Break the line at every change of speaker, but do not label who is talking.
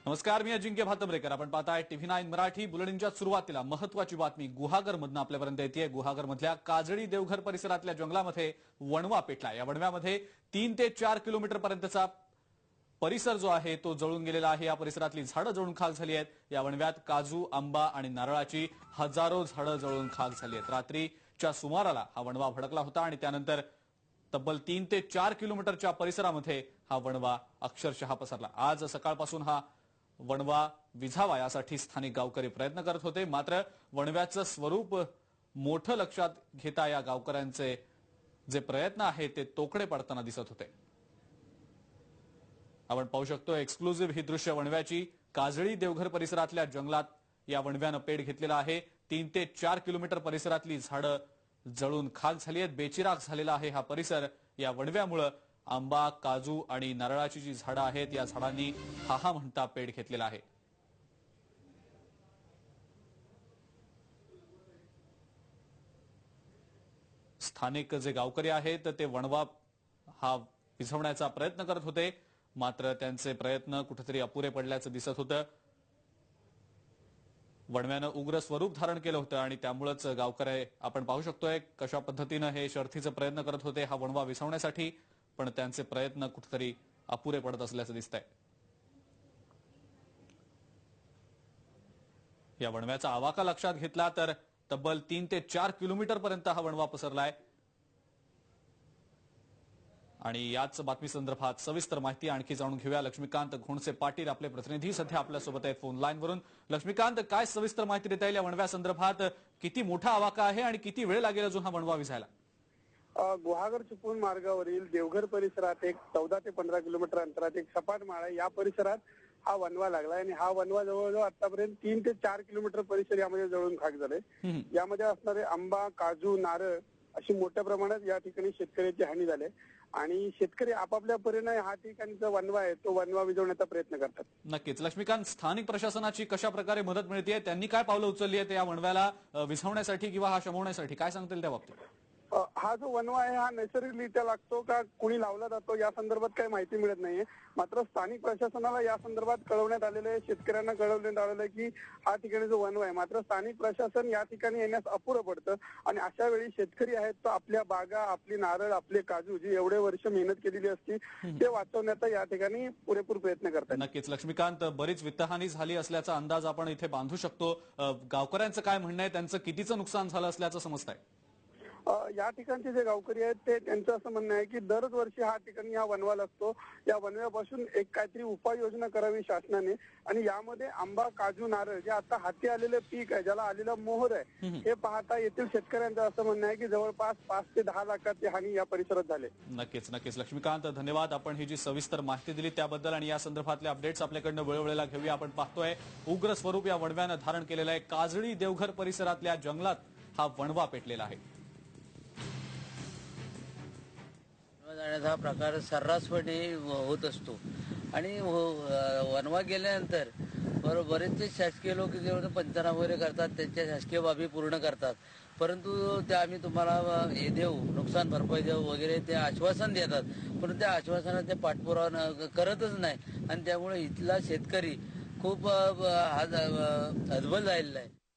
नमस्कार, मी अजिंक्य भातंब्रेकर. आपण पाहताय TV9 मराठी. बुलेटिनच्या सुरुवातीला महत्वाची बातमी गुहागरमधून आपल्यापर्यंत येते. गुहागरमधल्या काजळी देवघर परिसरातल्या जंगलामध्ये वणवा पेटला. या वणव्यामध्ये 3 ते 4 किलोमीटर पर्यंतचा परिसर जो आहे तो जळून गेलेला आहे. या परिसरातली झाडं जळून खाक झाली आहेत. या वणव्यात काजू, आंबा आणि नारळाची हजारो झाडं जळून खाक झाली आहेत. रात्रीच्या सुमाराला हा वणवा भडकला होता आणि त्यानंतर तब्बल 3 ते 4 किलोमीटरच्या परिसरामध्ये हा वणवा अक्षरशः पसरला. आज सकाळपासून हा वणवा विझावा यासाठी स्थानिक गावकरी प्रयत्न करत होते. मात्र वणव्याचं स्वरूप मोठं लक्षात घेता या गावकऱ्यांचे जे प्रयत्न आहेत ते तोकडे पडताना दिसत होते. आपण पाहू शकतो एक्सक्लुझिव्ह ही दृश्य वणव्याची. काजळी देवघर परिसरातल्या जंगलात या वणव्यानं पेट घेतलेला आहे. 3 ते 4 किलोमीटर परिसरातली झाडं जळून खाक झाली आहेत. बेचिराख झालेला आहे हा परिसर. या वणव्यामुळे आंबा, काजू आणि नारळाची जी झाडं आहेत या झाडांनी हा म्हणता पेट घेतलेला आहे. स्थानिक जे गावकरी आहेत ते वणवा हा विझवण्याचा प्रयत्न करत होते. मात्र त्यांचे प्रयत्न कुठेतरी अपुरे पडल्याचं दिसत होतं. वणव्यानं उग्र स्वरूप धारण केलं होतं आणि त्यामुळेच गावकरी आपण पाहू शकतोय कशा पद्धतीनं हे शर्थीचे प्रयत्न करत होते हा वणवा विझवण्यासाठी. पण त्यांचे प्रयत्न कुठेतरी अपुरे पडत असल्याचं दिसतंय. या वणव्याचा आवाका लक्षात घेतला तर तब्बल 3 ते 4 किलोमीटर पर्यंत हा वणवा पसरलाय. आणि याच बातमी संदर्भात सविस्तर माहिती आणखी जाणून घेऊया. लक्ष्मीकांत घोणसे पाटील आपले प्रतिनिधी सध्या आपल्यासोबत आहेत फोन लाईनवरून. लक्ष्मीकांत, काय सविस्तर माहिती देता येईल या वणव्या संदर्भात? किती मोठा आवाका आहे आणि किती वेळ लागेल अजून हा वणवा विझायला?
गुहागर चिपळूण मार्गावरील देवघर परिसरात एक 14 ते 15 किलोमीटर अंतरात एक सपाट माळ आहे. या परिसरात हा वणवा लागलाय आणि हा वणवा जवळजवळ आतापर्यंत 3 ते 4 किलोमीटर परिसर यामध्ये जळून खाक झाले. यामध्ये असणारे आंबा, काजू, नारळ अशी मोठ्या प्रमाणात या ठिकाणी शेतकऱ्याची हानी झाली आणि शेतकरी आपापल्या परीने हा ठिकाणचा वणवा आहे तो वणवा विझवण्याचा प्रयत्न करतात.
नक्कीच लक्ष्मीकांत, स्थानिक प्रशासनाची कशा प्रकारे मदत मिळते? त्यांनी काय पावलं उचलली आहेत या वणव्याला विझवण्यासाठी किंवा हा शमवण्यासाठी? काय सांगता येईल त्या बाबतीत?
हा जो वणवा आहे हा नैसर्गिकरित्या लागतो का कुणी लावला जातो या संदर्भात काही माहिती मिळत नाहीये. मात्र स्थानिक प्रशासनाला या संदर्भात कळवण्यात आलेलं आहे, शेतकऱ्यांना कळवण्यात आलेलं आहे की हा ठिकाणी जो वणवा आहे. मात्र स्थानिक प्रशासन या ठिकाणी येण्यास अपुरं पडतं आणि अशा वेळी शेतकरी आहेत तो आपल्या बागा, आपली नारळ, आपले काजू जी एवढे वर्ष मेहनत केलेली असती ते वाचवण्याचा या ठिकाणी पुरेपूर प्रयत्न करतात.
नक्कीच लक्ष्मीकांत, बरीच वित्तहानी झाली असल्याचा अंदाज आपण इथे बांधू शकतो. गावकऱ्यांचं काय म्हणणं आहे? त्यांचं कितीचं नुकसान झालं असल्याचं समजतंय?
या ठिकाणचे जे गावकरी आहेत ते त्यांचं असं म्हणणं आहे की दरवर्षी हा ठिकाणी हा वणवा लागतो. या वणव्यापासून एक काहीतरी उपाययोजना करावी शासनाने आणि यामध्ये आंबा, काजू, नारळ जे आता हाती आलेले पीक आहे, ज्याला आलेला मोहर आहे, हे पाहता येथील शेतकऱ्यांचं असं म्हणणं आहे की जवळपास 5 ते 10 लाखाची हानी या परिसरात झाली.
नक्कीच नक्कीच लक्ष्मीकांत, धन्यवाद. आपण ही जी सविस्तर माहिती दिली त्याबद्दल आणि या संदर्भातले अपडेट्स आपल्याकडनं वेळोवेळेला घेऊया. आपण पाहतोय उग्र स्वरूप या वणव्यानं धारण केलेलं आहे. काजळी देवघर परिसरातल्या जंगलात हा वणवा पेटलेला आहे.
जाण्याचा हा प्रकार सर्रासपणे होत असतो आणि वणवा गेल्यानंतर बरेचसे शासकीय लोक जे पंचनामे वगैरे करतात, त्यांच्या शासकीय बाबी पूर्ण करतात. परंतु ते आम्ही तुम्हाला हे देऊ, नुकसान भरपाई देऊ वगैरे ते आश्वासन देतात, परंतु त्या आश्वासनाचा ते पाठपुरावा करतच नाही आणि त्यामुळे इथला शेतकरी खूप हतबल झालेला आहे.